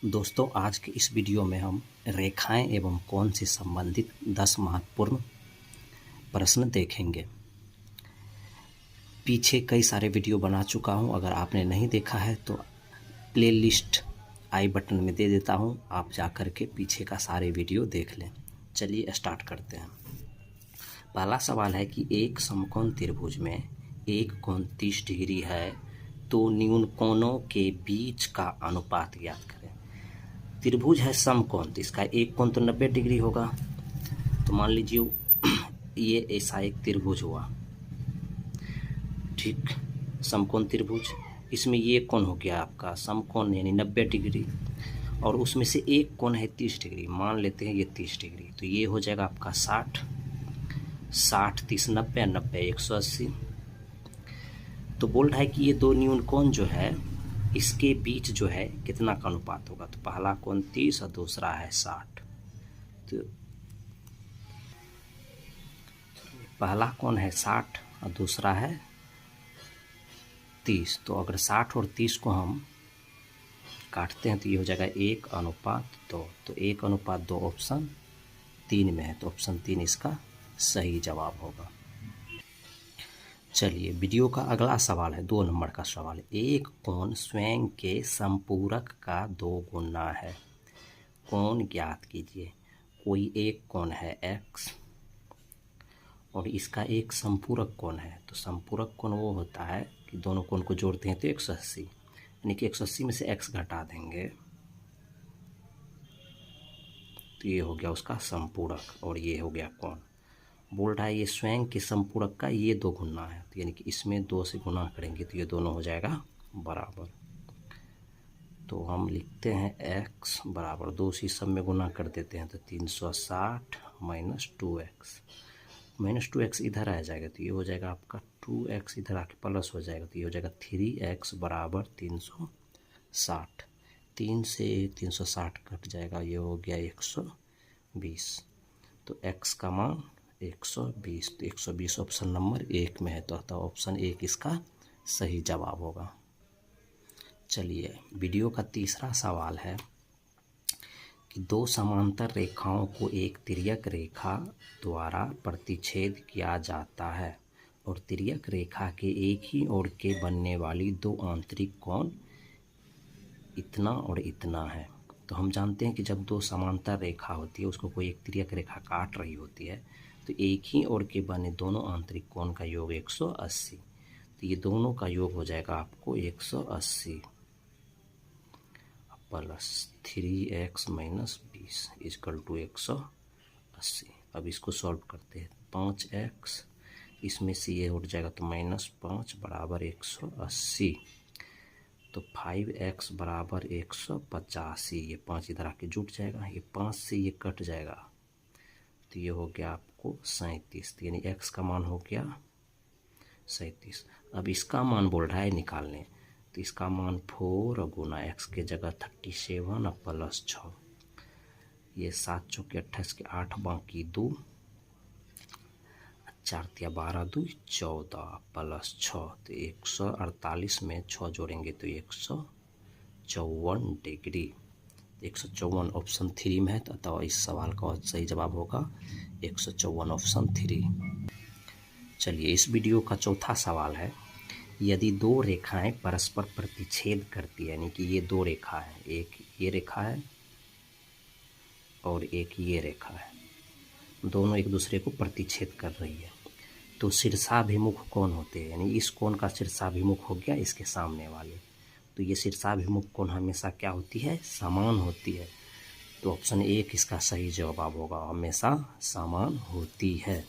दोस्तों, आज के इस वीडियो में हम रेखाएं एवं कोण से संबंधित 10 महत्वपूर्ण प्रश्न देखेंगे। पीछे कई सारे वीडियो बना चुका हूं, अगर आपने नहीं देखा है तो प्लेलिस्ट आई बटन में दे देता हूं, आप जाकर के पीछे का सारे वीडियो देख लें। चलिए स्टार्ट करते हैं। पहला सवाल है कि एक समकोण त्रिभुज में एक कोण 30 डिग्री है तो न्यून कोणों के बीच का अनुपात ज्ञात करें। त्रिभुज है समकोण, तो इसका एक कोण तो 90 डिग्री होगा। तो मान लीजिए ये ऐसा एक त्रिभुज हुआ, ठीक, समकोण त्रिभुज। इसमें ये कोण हो गया आपका समकोण यानी 90 डिग्री, और उसमें से एक कोण है 30 डिग्री। मान लेते हैं ये 30 डिग्री, तो ये हो जाएगा आपका 60, 60 30 90, 90 180। तो बोल रहा है कि ये दो न्यून कोण जो है इसके बीच जो है कितना का अनुपात होगा। तो पहला कोण 30 और दूसरा है 60। तो पहला कोण है 60 और दूसरा है 30। तो अगर 60 और 30 को हम काटते हैं तो ये हो जाएगा 1:2। तो 1:2 ऑप्शन 3 में है, तो ऑप्शन 3 इसका सही जवाब होगा। चलिए, वीडियो का अगला सवाल है 2 नंबर का सवाल। एक कोण स्वयं के संपूरक का 2 गुना है, कोण ज्ञात कीजिए। कोई एक कोण है x और इसका एक संपूरक कोण है। तो संपूरक कोण वो होता है कि दोनों कोण को जोड़ते हैं तो 180, यानी कि 180 में से x घटा देंगे तो ये हो गया उसका संपूरक, और ये हो गया कोण। बोल रहा है ये स्वयं के संपूरक का ये 2 गुना है, तो यानी कि इसमें 2 से गुना करेंगे तो ये दोनों हो जाएगा बराबर। तो हम लिखते हैं x बराबर 2 से सब में गुना कर देते हैं तो 360 माइनस 2x इधर आ जाएगा तो ये हो जाएगा आपका 2x इधर आके प्लस हो जाएगा तो ये हो जाएगा 3x बराबर 360। 3 से 360 कट जाएगा, ये हो गया 120। तो x का मान 120। तो 120 ऑप्शन नंबर 1 में है, तो ऑप्शन 1 इसका सही जवाब होगा। चलिए, वीडियो का तीसरा सवाल है कि 2 समांतर रेखाओं को एक तिर्यक रेखा द्वारा प्रतिच्छेद किया जाता है और तिर्यक रेखा के एक ही ओर के बनने वाली 2 आंतरिक कोण इतना और इतना है। तो हम जानते हैं कि जब 2 समांतर रेखा होती है उसको कोई एक तिर्यक रेखा काट रही होती है तो एक ही ओर के बने दोनों आंतरिक कोण का योग 180। तो ये दोनों का योग हो जाएगा आपको 180 plus 3x minus 20 equal to 180। अब इसको सॉल्व करते हैं। 5x इसमें से ये उठ जाएगा तो -5 बराबर 180। तो 5x बराबर 185। ये 5 इधर आके जुट जाएगा, ये 5 से ये कट जाएगा तो ये हो गया आपको 37। यानी x का मान हो गया 37। अब इसका मान बोल रहा है निकालने, तो इसका मान 4 गुना x के जगह 37 और प्लस 6। ये 7 चौके 28 के 8 बाकी 2, 4 तिया 12 2 14 प्लस 6। तो 148 में 6 जोड़ेंगे तो 154 डिग्री। 154 ऑप्शन 3 में है, तो इस सवाल का सही जवाब होगा 154 ऑप्शन 3। चलिए, इस वीडियो का चौथा सवाल है, यदि 2 रेखाएं परस्पर प्रतिच्छेद करती है, यानी कि ये 2 रेखा है, एक ये रेखा है और एक ये रेखा है, दोनों एक दूसरे को प्रतिच्छेद कर रही है, तो शीर्षाभिमुख कोण होते हैं। यानी इस कोण का शीर्षाभिमुख हो गया इसके सामने वाले, तो ये शीर्षाभिमुख कोण हमेशा क्या होती है, समान होती है। तो ऑप्शन 1 इसका सही जवाब होगा, हमेशा समान होती है।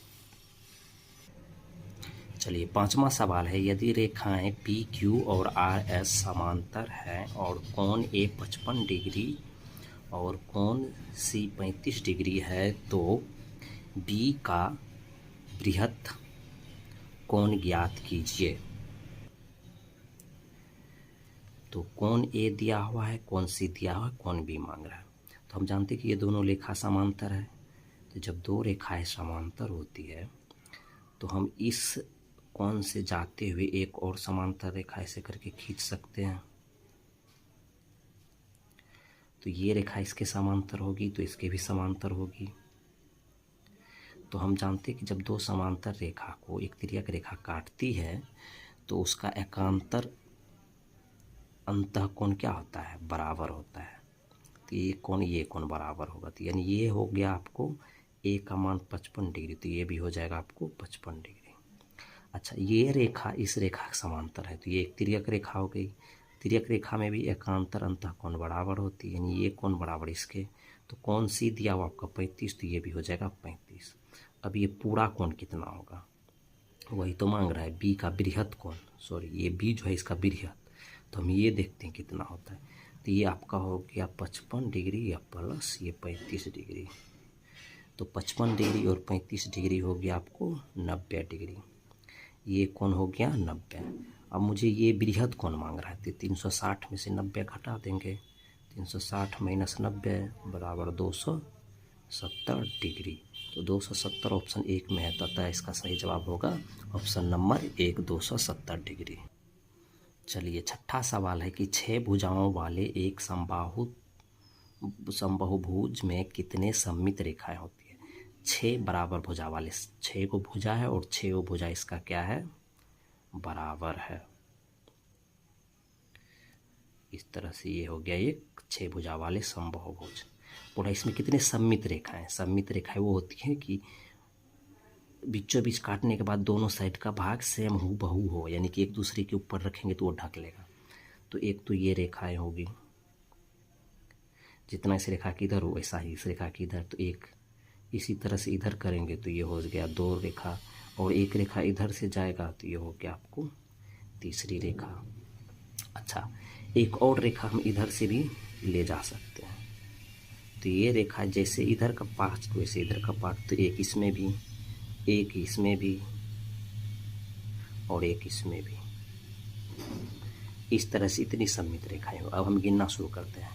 चलिए, 5वां सवाल है, यदि रेखाएं PQ और RS समांतर हैं और कोण A 55 डिग्री और कोण C 35 डिग्री है तो B का बृहत कोण ज्ञात कीजिए। तो कोण A दिया हुआ है, कोण C दिया हुआ है, कोण B मांग रहा है। तो हम जानते हैं कि ये दोनों रेखा समांतर है, तो जब 2 रेखाएं समांतर होती है तो हम इस कोण से जाते हुए एक और समांतर रेखा ऐसे करके खींच सकते हैं। तो ये रेखा इसके समांतर होगी तो इसके भी समांतर होगी। तो हम जानते हैं कि जब दो समांतर रेखा को एक तिर्यक रेखा काटती है तो उसका एकांतर अंतःकोण क्या होता है, बराबर होता है। तो ये कोण बराबर होगा। तो यानी ये हो गया आपको ए का मान 55 डिग्री, तो ये भी हो जाएगा आपको 55 डिग्री। अच्छा, ये रेखा इस रेखा के समांतर है तो ये एक तिर्यक रेखा हो गई। तिर्यक रेखा में भी एकांतर अंतःकोण बराबर होती है, यानी ये कोण बराबर इसके। तो कौन सी दिया हुआ आपका 35, तो ये भी हो जाएगा 35। अब ये पूरा कोण कितना होगा वही तो मांग रहा है, बी का बृहत कोण, सॉरी ये बी जो है इसका बृहत। तो हम ये देखते हैं कितना होता है। तो ये आपका हो गया 55 डिग्री या प्लस ये 35 डिग्री। तो 55 डिग्री और 35 डिग्री हो गया आपको 90 डिग्री। ये कोण हो गया 90। अब मुझे ये बृहद कोण मांग रहा है तो 360 में से 90 घटा देंगे। 360 माइनस 90 बराबर 270 डिग्री। तो 270 ऑप्शन 1 में है, तथा इसका सही जवाब होगा ऑप्शन नंबर 1, 270 डिग्री। चलिए छठा सवाल है कि 6 भुजाओं वाले एक समबाहुभुज में कितने सममित रेखाएं होती है। 6 बराबर भुजा वाले, 6 को भुजा है और 6 को भुजा इसका क्या है, बराबर है। इस तरह से ये हो गया एक 6 भुजा वाले समबाहुभुज। बोला इसमें कितने सममित रेखाएं। सममित रेखाएं वो होती हैं कि बीचों बीच काटने के बाद दोनों साइड का भाग सेम हूबहू हो, यानी कि एक दूसरे के ऊपर रखेंगे तो वो ढक लेगा। तो एक तो ये रेखाएं होगी, जितना इस रेखा की इधर हो वैसा ही इस रेखा की इधर। तो एक इसी तरह से इधर करेंगे तो ये हो गया 2 रेखा, और एक रेखा इधर से जाएगा तो ये हो गया आपको तीसरी रेखा। अच्छा, एक और रेखा हम इधर से भी ले जा सकते हैं। तो ये रेखा जैसे इधर का पार्ट तो वैसे इधर का पार्ट, तो एक इसमें भी, एक इसमें भी और एक इसमें भी। इस तरह से इतनी सममित रेखाएं हो। अब हम गिनना शुरू करते हैं।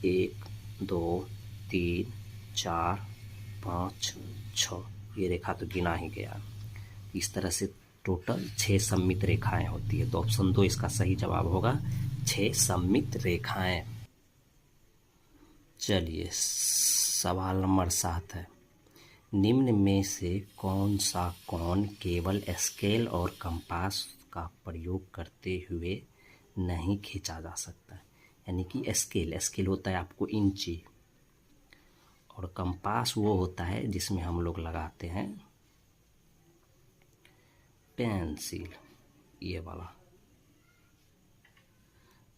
1 2 3 4 5 6, ये रेखा तो गिना ही गया। इस तरह से टोटल 6 सममित रेखाएं होती है। तो ऑप्शन 2 इसका सही जवाब होगा, 6 सममित रेखाएं। चलिए सवाल नंबर 7 है, निम्न में से कौन सा कोण केवल स्केल और कंपास का प्रयोग करते हुए नहीं खींचा जा सकता है। यानी कि स्केल होता है आपको इंची, और कंपास वो होता है जिसमें हम लोग लगाते हैं पेंसिल, ये वाला।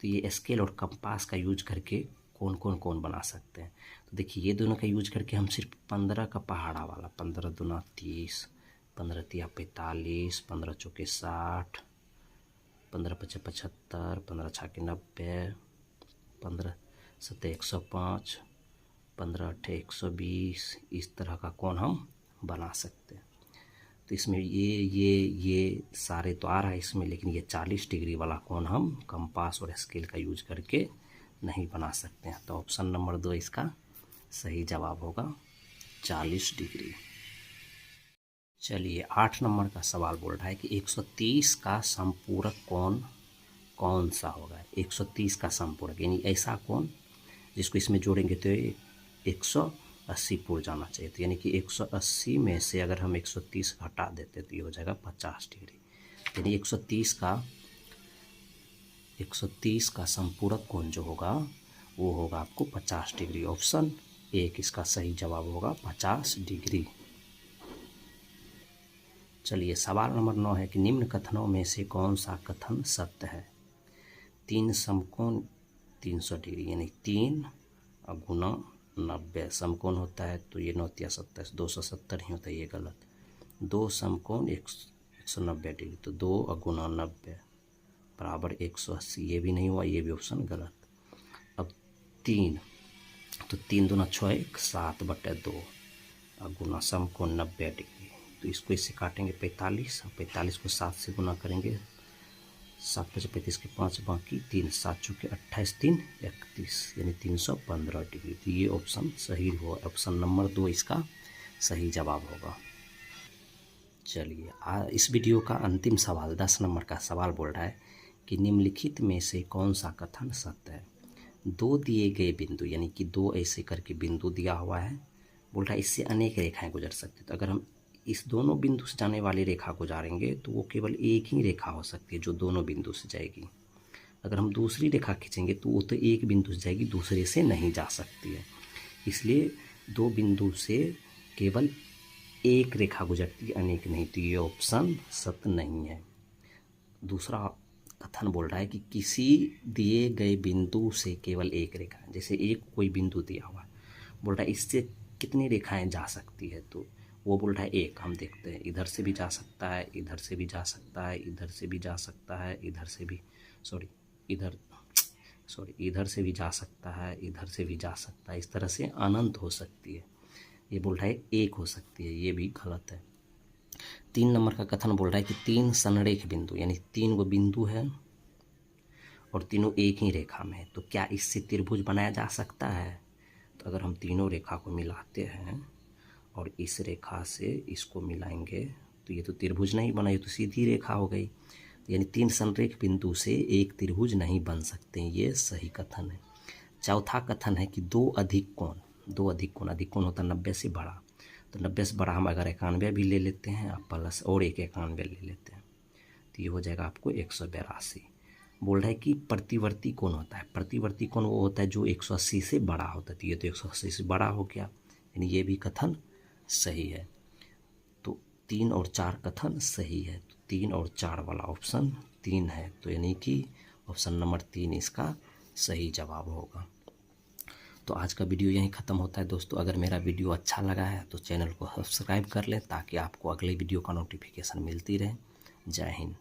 तो ये स्केल और कंपास का यूज करके कौन बना सकते हैं। तो देखिए ये दोनों का यूज करके हम सिर्फ 15 का पहाड़ा वाला, 15 दूना 30, 15 तिया 45, 15 चौके 60, 15 पचे 75, 15 छाके 90, 15 सत्ते 105, 15 अट्ठे 120, इस तरह का कोण हम बना सकते हैं। तो इसमें ये सारे तो आ रहा है इसमें, लेकिन ये 40 डिग्री वाला कोण हम कंपास और स्केल का यूज करके नहीं बना सकते हैं। तो ऑप्शन नंबर 2 इसका सही जवाब होगा 40 डिग्री। चलिए 8 नंबर का सवाल बोल रहा है कि 130 का समपूरक कोण कौन सा होगा। 130 का समपूरक यानी ऐसा कोण जिसको इसमें जोड़ेंगे तो 180 पूर जाना चाहिए। तो यानी कि 180 में से अगर हम 130 हटा देते तो ये हो जाएगा 50 डिग्री। यानी 130 का संपूरक कोण जो होगा वो होगा आपको 50 डिग्री। ऑप्शन 1 इसका सही जवाब होगा 50 डिग्री। चलिए सवाल नंबर 9 है कि निम्न कथनों में से कौन सा कथन सत्य है। 3 समकोण 300 डिग्री, यानी 3 गुना 90 समकोण होता है तो ये 9 तिया 27, 270 ही होता है, ये गलत। 2 समकोण 190 डिग्री, तो 2 गुना 90 बराबर 180, ये भी नहीं हुआ, ये भी ऑप्शन गलत। अब 3, तो 3 दूना 6 1 7/2 गुना समकोण 90 डिग्री, तो इसको इससे काटेंगे 45, 45 को 7 से गुना करेंगे, 7 5 35 के 5 बाकी 3 7 चौके 28 3 31, यानी 315 डिग्री। तो ये ऑप्शन सही हुआ, ऑप्शन नंबर 2 इसका सही जवाब होगा। चलिए इस वीडियो का अंतिम सवाल 10 नंबर का सवाल बोल रहा है कि निम्नलिखित में से कौन सा कथन सत्य है। दो दिए गए बिंदु, यानी कि दो ऐसे करके बिंदु दिया हुआ है, बोल रहा है इससे अनेक रेखाएं गुजर सकती। तो अगर हम इस दोनों बिंदु से जाने वाली रेखा गुजारेंगे तो वो केवल एक ही रेखा हो सकती है जो दोनों बिंदु से जाएगी। अगर हम दूसरी रेखा खींचेंगे तो वो तो एक बिंदु से जाएगी, दूसरे से नहीं जा सकती है। इसलिए दो बिंदु से केवल एक रेखा गुजरती है, अनेक नहीं। तो ये ऑप्शन सत्य नहीं है। दूसरा कथन बोल रहा है कि किसी दिए गए बिंदु से केवल एक रेखा, जैसे एक कोई बिंदु दिया हुआ है, बोल रहा है इससे कितनी रेखाएं जा सकती है, तो वो बोल रहा है एक। हम देखते हैं, इधर से भी जा सकता है, इधर से भी जा सकता है, इधर से भी जा सकता है, इधर से भी इधर से भी जा सकता है, इधर से भी जा सकता है। इस तरह से अनंत हो सकती है। ये बोल रहा है एक हो सकती है, ये भी गलत है। 3 नंबर का कथन बोल रहा है कि 3 संरेख बिंदु, यानी 3 गो बिंदु है और तीनों एक ही रेखा में है, तो क्या इससे त्रिभुज बनाया जा सकता है। तो अगर हम तीनों रेखा को मिलाते हैं और इस रेखा से इसको मिलाएंगे तो ये तो त्रिभुज नहीं बना, ये तो सीधी रेखा हो गई। यानी 3 संरेख बिंदु से एक त्रिभुज नहीं बन सकते, ये सही कथन है। चौथा कथन है कि दो अधिक कोण होता है 90 से बड़ा, तो 90 से बड़ा हम अगर 91 भी ले लेते हैं, आप प्लस और एक 91 ले लेते हैं, तो ये हो जाएगा आपको 182। बोल रहा है कि प्रतिवर्ती कोण होता है, प्रतिवर्ती कोण वो होता है जो 180 से बड़ा होता है, तो ये तो 180 से बड़ा हो गया, यानी ये भी कथन सही है। तो 3 और 4 कथन सही है, तो 3 और 4 वाला ऑप्शन 3 है, तो यानी कि ऑप्शन नंबर 3 इसका सही जवाब होगा। तो आज का वीडियो यहीं ख़त्म होता है दोस्तों। अगर मेरा वीडियो अच्छा लगा है तो चैनल को सब्सक्राइब कर लें ताकि आपको अगले वीडियो का नोटिफिकेशन मिलती रहे। जय हिंद।